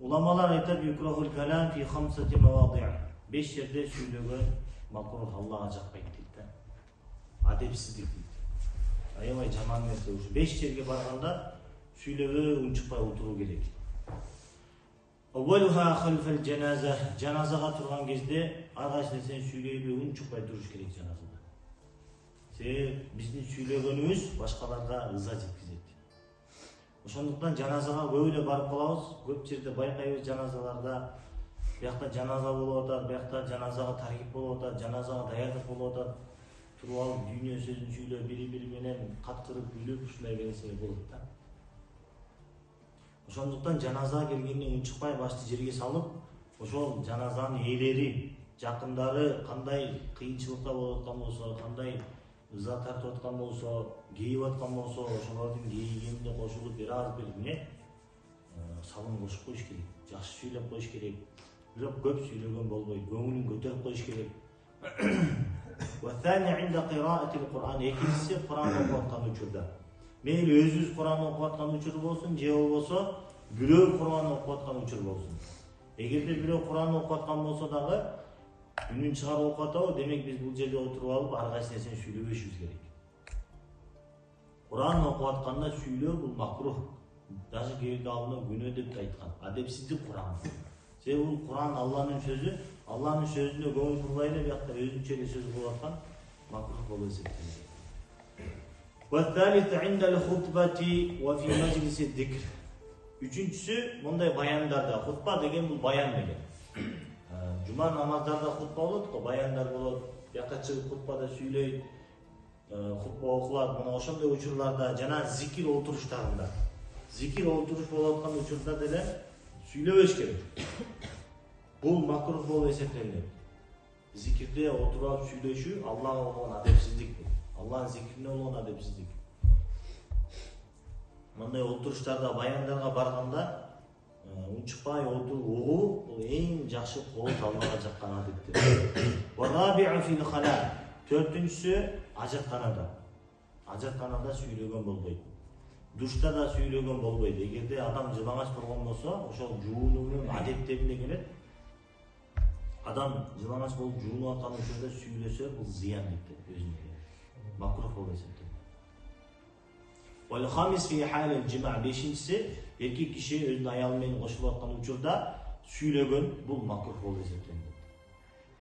Ulamалар айтат юкрахул калам фи хамсати мавади'. 5 жерде сүйлөгөн макрух, Аллага жакпайт дейт. Адепсиздик дейт. Аябай жаман нерсе. Ушу 5 жерге барганда сүйлөгө унчукпай отуруу керек. Awwaluha khalfal janaza. Жаназага турган кезде ар кайсы нерсени сүйлөйбөй унчукпай туруш керек жаназада. Себеби биздин сүйлөгөнүбүз башкаларга ыза жеткизет. Ошондуктан жаназага көп эле барып калабыз. Көп жерде байкайбыз жаназаларда. Биякта жаназа болуп атат, биякта жаназага таркип болуп атат, жаназага даярдык болуп атат. Туруп алып дүйнө сөзүн сүйлөп, бири-бири менен каткырып, күлүп, ушундай нерсе болот да. Ошондуктан жаназага келгенде унчукпай башты жерге салып, ошол жаназанын ээлери, жакындары кандай кыйынчылыкта болуп аткан болсо, кандай ыза тартып аткан болсо, кейип аткан болсо, ошолордун кейигенине кошулуп бир аз бир эмне салым кошуп коюш керек. Жакшы сүйлөп коюш керек. Бирок көп сүйлөгөн болбойт. Көңүлүн көтөрүп коюш керек. Ваthani инда qira'atil Qur'an. Экинчиси Кур'ан окуп аткан учурда. Мейли өзүбүз Кур'ан окуп аткан учур болсун, же болбосо бирөө Кур'ан окуп аткан учур болсун. Эгерде бирөө Кур'ан окуп аткан болсо дагы үнүн чыгарып окуп атабы, демек биз бул жерде отуруп алып ар кайсы нерсени сүйлөбөшүбүз керек. Кур'ан окуп атканда сүйлөө бул макрух. Даже кээде алына күнөө деп айткан. Адепсиздик Кур'ан. Себеби бул Кур'ан Алланын сөзү, Алланын сөзүнө көңүл бурбай эле биякта өзүнчө эле сөз болуп аткан макрух болуп эсептелет. Ваthalithu инда al-khutbati wa fi majlisi dhikr. Үчүнчүсү мындай баяндарда. Хутба деген бул баян деген. Жума намаздарда хутба болот го, баяндар болот. Бияка чыгып хутбада сүйлөйт, хутба окулат. Мына ошондой учурларда жана зикир отуруштарында. Зикир отуруш болуп аткан учурда деле сүйлөбөш керек. Бул макрух болуп эсептелет. Зикирде отуруп алып сүйлөшүү Аллага болгон адепсиздик. Алланын зикирине болгон адепсиздик. Мындай отуруштарда, баяндарга барганда унчукпай угуу бул эң жакшы коот Аллага жаккан адеттер. Вараbi'u fil khala. Төртүнчүсү ажатканада. Ажатканада сүйлөгөн болбойт. Душта да сүйлөгөн болбойт. Эгерде адам жылаңач болгон болсо, ошол жуунунун адеттерине келет. Адам жылаңач болуп жуунуп аткан учурда сүйлөсө, бул зыян дейт өзүнө. Макрух болуп эсептелет. Wal khamis fi hal al-jima'. Бешинчиси, эркек киши өзүнүн аялы менен кошулуп аткан учурда сүйлөгөн бул макрух болуп эсептелет.